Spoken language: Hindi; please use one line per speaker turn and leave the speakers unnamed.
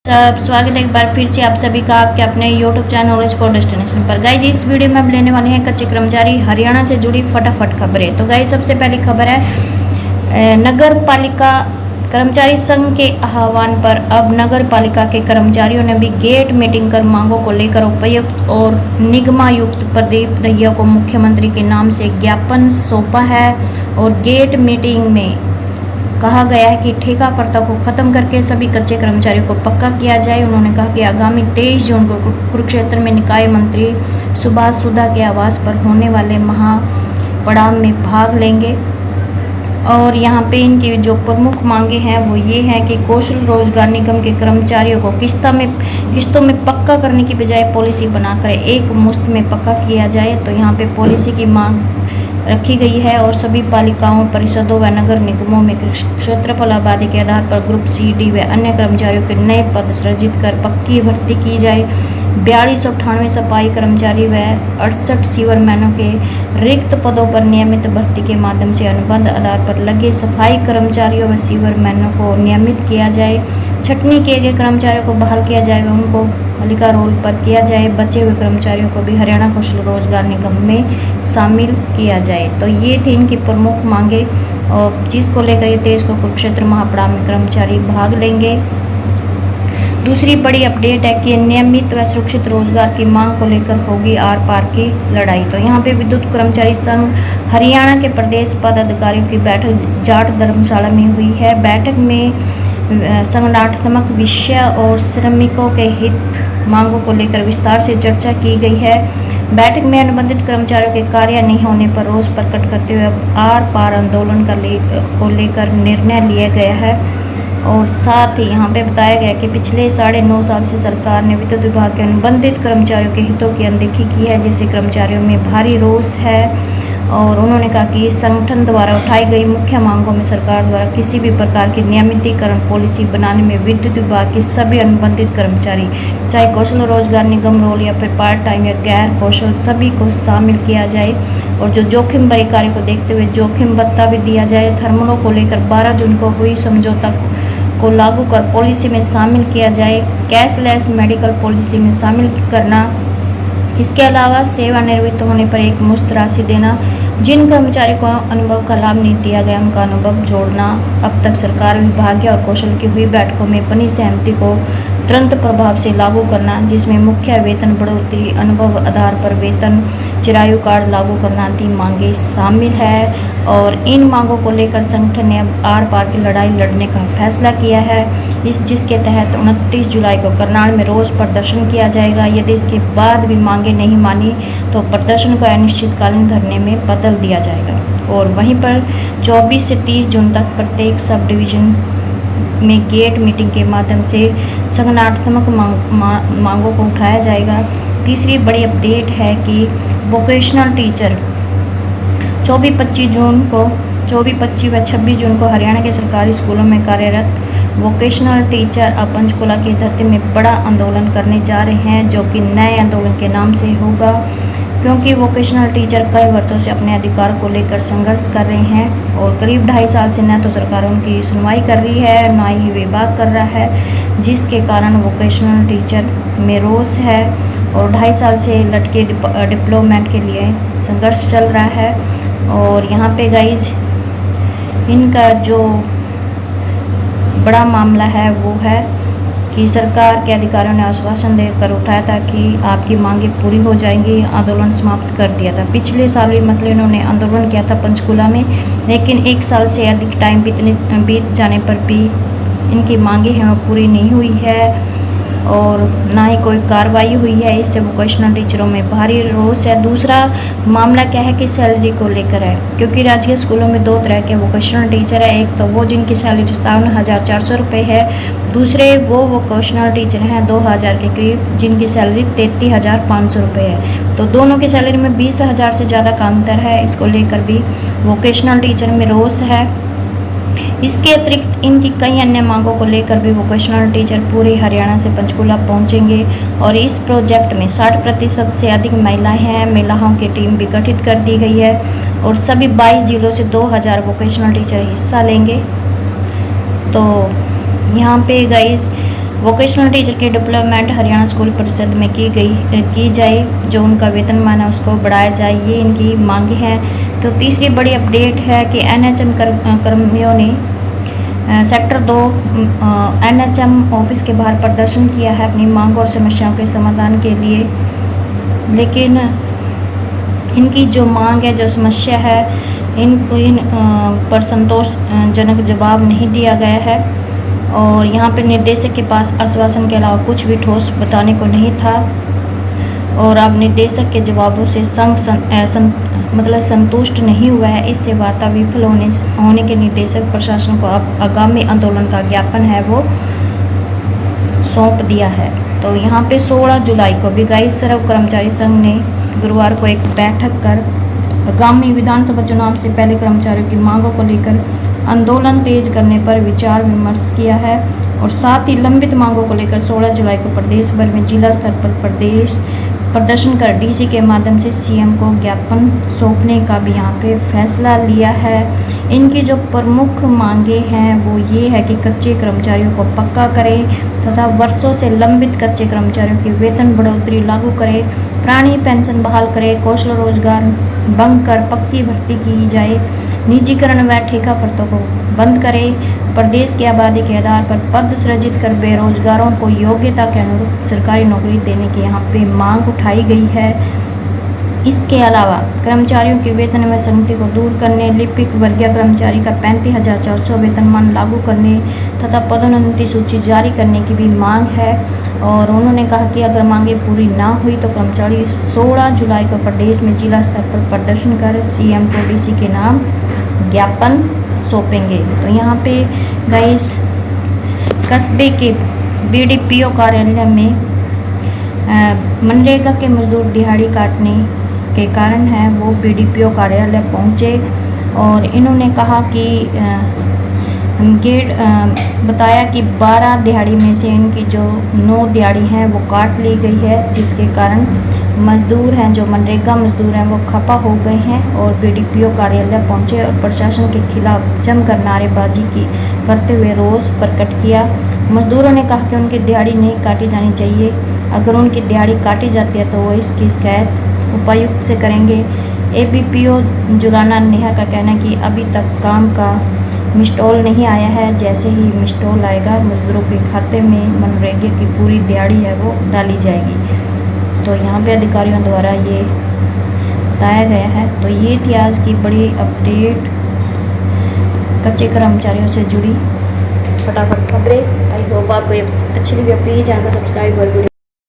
सब स्वागत है एक बार फिर से आप सभी का आपके अपने YouTube channel knowledge for destination पर। गाइज इस वीडियो में हम लेने वाले हैं कच्चे कर्मचारी हरियाणा से जुड़ी फटाफट खबरें। तो गाइज सबसे पहली खबर है नगर पालिका कर्मचारी संघ के आह्वान पर अब नगर पालिका के कर्मचारियों ने भी गेट मीटिंग कर मांगों को लेकर उपायुक्त और निगमायुक्त प्रदीप दहिया को मुख्यमंत्री के नाम से ज्ञापन सौंपा है। और गेट मीटिंग में कहा गया है कि ठेका प्रथा को खत्म करके सभी कच्चे कर्मचारियों को पक्का किया जाए। उन्होंने कहा कि आगामी 23 जून को कुरुक्षेत्र में निकाय मंत्री सुभाष सुधा के आवास पर होने वाले महापड़ाव में भाग लेंगे। और यहाँ पे इनकी जो प्रमुख मांगे हैं वो ये हैं कि कौशल रोजगार निगम के कर्मचारियों को किस्तों में पक्का करने की बजाय पॉलिसी बनाकर एक मुश्त में पक्का किया जाए। तो यहाँ पे पॉलिसी की मांग रखी गई है और सभी पालिकाओं परिषदों व नगर निगमों में क्षेत्रफल आबादी के आधार पर ग्रुप सी डी व अन्य कर्मचारियों के नए पद सृजित कर पक्की भर्ती की जाए। 4298 सफाई कर्मचारी व 68 सीवरमैनों के रिक्त पदों पर नियमित भर्ती के माध्यम से अनुबंध आधार पर लगे सफाई कर्मचारियों व सीवरमैनों को नियमित किया जाए। छटनी किए गए कर्मचारियों को बहाल किया जाए व उनको पालिका रोल पर किया जाए। बचे हुए कर्मचारियों को भी हरियाणा कौशल रोजगार निगम में शामिल किया जाए। तो ये थी इनकी प्रमुख मांगे और जिसको लेकर ये 23 को कुरुक्षेत्र महापड़ाव में कर्मचारी भाग लेंगे। दूसरी बड़ी अपडेट है कि नियमित व सुरक्षित रोजगार की मांग को लेकर होगी आर पार की लड़ाई। तो यहाँ पे विद्युत कर्मचारी संघ हरियाणा के प्रदेश पदाधिकारियों की बैठक जाट धर्मशाला में हुई है। बैठक में संगठनात्मक विषय और श्रमिकों के हित मांगों को लेकर विस्तार से चर्चा की गई है। बैठक में अनुबंधित कर्मचारियों के कार्य नहीं होने पर रोष प्रकट करते हुए आर पार आंदोलन को लेकर निर्णय लिया गया है। और साथ ही यहाँ पे बताया गया कि पिछले 9.5 साल से सरकार ने विद्युत विभाग के अनुबंधित कर्मचारियों के हितों की अनदेखी की है, जिससे कर्मचारियों में भारी रोष है। और उन्होंने कहा कि संगठन द्वारा उठाई गई मुख्य मांगों में सरकार द्वारा किसी भी प्रकार की नियमितीकरण पॉलिसी बनाने में विद्युत विभाग के सभी अनुबंधित कर्मचारी, चाहे कौशल रोजगार निगम रोल या फिर पार्ट टाइम या गैर कौशल, सभी को शामिल किया जाए। और जो जोखिम भरे कार्य को देखते हुए जोखिम भत्ता भी दिया जाए। थर्मलों को लेकर 12 जून को हुई समझौता को लागू कर पॉलिसी में शामिल किया जाए। कैशलेस मेडिकल पॉलिसी में शामिल करना। इसके अलावा सेवानिवृत्त होने पर एक मुश्त राशि देना। जिन कर्मचारी को अनुभव का लाभ नहीं दिया गया उनका अनुभव जोड़ना। अब तक सरकार विभागीय और कौशल की हुई बैठकों में बनी सहमति को तुरंत प्रभाव से लागू करना, जिसमें मुख्य वेतन बढ़ोतरी, अनुभव आधार पर वेतन, चिरायु कार्ड लागू करना आदि मांगे शामिल है। और इन मांगों को लेकर संगठन ने अब आर पार की लड़ाई लड़ने का फैसला किया है, जिसके तहत 29 जुलाई को करनाल में रोष प्रदर्शन किया जाएगा। यदि इसके बाद भी मांगे नहीं मानी तो प्रदर्शन को अनिश्चितकालीन धरने में बदल दिया जाएगा। और वहीं पर 24 से 30 जून तक प्रत्येक सब डिवीज़न में गेट मीटिंग के माध्यम से संगठनात्मक मांगों को उठाया जाएगा। तीसरी बड़ी अपडेट है कि वोकेशनल टीचर 24, 25 व 26 जून को हरियाणा के सरकारी स्कूलों में कार्यरत वोकेशनल टीचर अब पंचकुला की धरती में बड़ा आंदोलन करने जा रहे हैं, जो कि नए आंदोलन के नाम से होगा। क्योंकि वोकेशनल टीचर कई वर्षों से अपने अधिकार को लेकर संघर्ष कर रहे हैं और करीब 2.5 साल से न तो सरकार उनकी सुनवाई कर रही है, न ही विभाग कर रहा है, जिसके कारण वोकेशनल टीचर में रोष है। और 2.5 साल से लटके डिप्लोमेंट के लिए संघर्ष चल रहा है। और यहाँ पे गाइज इनका जो बड़ा मामला है वो है कि सरकार के अधिकारियों ने आश्वासन देकर उठाया था कि आपकी मांगें पूरी हो जाएंगी, आंदोलन समाप्त कर दिया था। पिछले साल भी मतलब इन्होंने आंदोलन किया था पंचकुला में, लेकिन 1 साल से अधिक टाइम बीत जाने पर भी इनकी मांगें हैं वो पूरी नहीं हुई है और ना ही कोई कार्रवाई हुई है। इससे वोकेशनल टीचरों में भारी रोष है। दूसरा मामला क्या है कि सैलरी को लेकर है, क्योंकि राजकीय स्कूलों में 2 तरह के वोकेशनल टीचर है। एक तो वो जिनकी सैलरी 57,400 रुपये है, दूसरे वो वोकेशनल टीचर हैं 2,000 के करीब जिनकी सैलरी 33,500 रुपये है। तो दोनों की सैलरी में 20,000 से ज़्यादा का अंतर है। इसको लेकर भी वोकेशनल टीचर में रोष है। इसके अतिरिक्त इनकी कई अन्य मांगों को लेकर भी वोकेशनल टीचर पूरे हरियाणा से पंचकुला पहुंचेंगे। और इस प्रोजेक्ट में 60% से अधिक महिलाएं हैं। महिलाओं की टीम भी गठित कर दी गई है और सभी 22 जिलों से 2000 वोकेशनल टीचर हिस्सा लेंगे। तो यहाँ पे गाइस वोकेशनल टीचर की डेवलपमेंट हरियाणा स्कूल परिषद में की जाए, जो उनका वेतनमान है उसको बढ़ाया जाए, ये इनकी मांग है। तो तीसरी बड़ी अपडेट है कि NHM कर्मियों ने सेक्टर 2 NHM ऑफिस के बाहर प्रदर्शन किया है अपनी मांग और समस्याओं के समाधान के लिए, लेकिन इनकी जो मांग है, जो समस्या है, इन पर संतोषजनक जवाब नहीं दिया गया है। और यहाँ पर निर्देशक के पास आश्वासन के अलावा कुछ भी ठोस बताने को नहीं था। और अब निर्देशक के जवाबों से संघ संतुष्ट नहीं हुआ है। इससे वार्ता विफल होने के निर्देशक प्रशासन को अब आगामी आंदोलन का ज्ञापन है वो सौंप दिया है। तो यहाँ पे 16 जुलाई को भी गाइस सर्व कर्मचारी संघ ने गुरुवार को एक बैठक कर आगामी विधानसभा चुनाव से पहले कर्मचारियों की मांगों को लेकर आंदोलन तेज करने पर विचार विमर्श किया है। और साथ ही लंबित मांगों को लेकर 16 जुलाई को प्रदेश भर में जिला स्तर पर प्रदर्शन कर DC के माध्यम से CM को ज्ञापन सौंपने का भी यहाँ पे फैसला लिया है। इनकी जो प्रमुख मांगे हैं वो ये है कि कच्चे कर्मचारियों को पक्का करें तथा वर्षों से लंबित कच्चे कर्मचारियों की वेतन बढ़ोतरी लागू करें, पुरानी पेंशन बहाल करें, कौशल रोजगार बंद कर पक्की भर्ती की जाए, निजीकरण व ठेका फर्तों को बंद करें, प्रदेश की आबादी के आधार पर पद सृजित कर बेरोजगारों को योग्यता के अनुरूप सरकारी नौकरी देने की यहाँ पे मांग उठाई गई है। इसके अलावा कर्मचारियों के वेतन में संगति को दूर करने, लिपिक वर्गीय कर्मचारी का 35,400 वेतनमान लागू करने तथा पदोन्नति सूची जारी करने की भी मांग है। और उन्होंने कहा कि अगर मांगे पूरी ना हुई तो कर्मचारी 16 जुलाई को प्रदेश में जिला स्तर पर प्रदर्शन कर CM को DC के नाम ज्ञापन सौंपेंगे। तो यहाँ पे गाइस कस्बे के BDPO कार्यालय में मनरेगा के मजदूर दिहाड़ी काटने के कारण है वो BDPO कार्यालय पहुँचे और इन्होंने कहा कि बताया कि 12 दिहाड़ी में से इनकी जो 9 दिहाड़ी हैं वो काट ली गई है, जिसके कारण मजदूर हैं, जो मनरेगा मजदूर हैं वो खपा हो गए हैं और BDPO कार्यालय पहुंचे और प्रशासन के खिलाफ जमकर नारेबाजी करते हुए रोष प्रकट किया। मजदूरों ने कहा कि उनकी दिहाड़ी नहीं काटी जानी चाहिए, अगर उनकी दिहाड़ी काटी जाती है तो वो इसकी शिकायत उपायुक्त से करेंगे। ABPO जुलाना नेहा का कहना है कि अभी तक काम का मिस्टॉल नहीं आया है, जैसे ही मिस्टॉल आएगा मजदूरों के खाते में मनरेगा की पूरी दिहाड़ी है वो डाली जाएगी। तो यहाँ पे अधिकारियों द्वारा ये बताया गया है। तो ये थी आज की बड़ी अपडेट कच्चे कर्मचारियों से जुड़ी फटाफट खबरें। आई होप आपको ये अच्छी लगी। प्लीज़ चैनल को सब्सक्राइब और वीडियो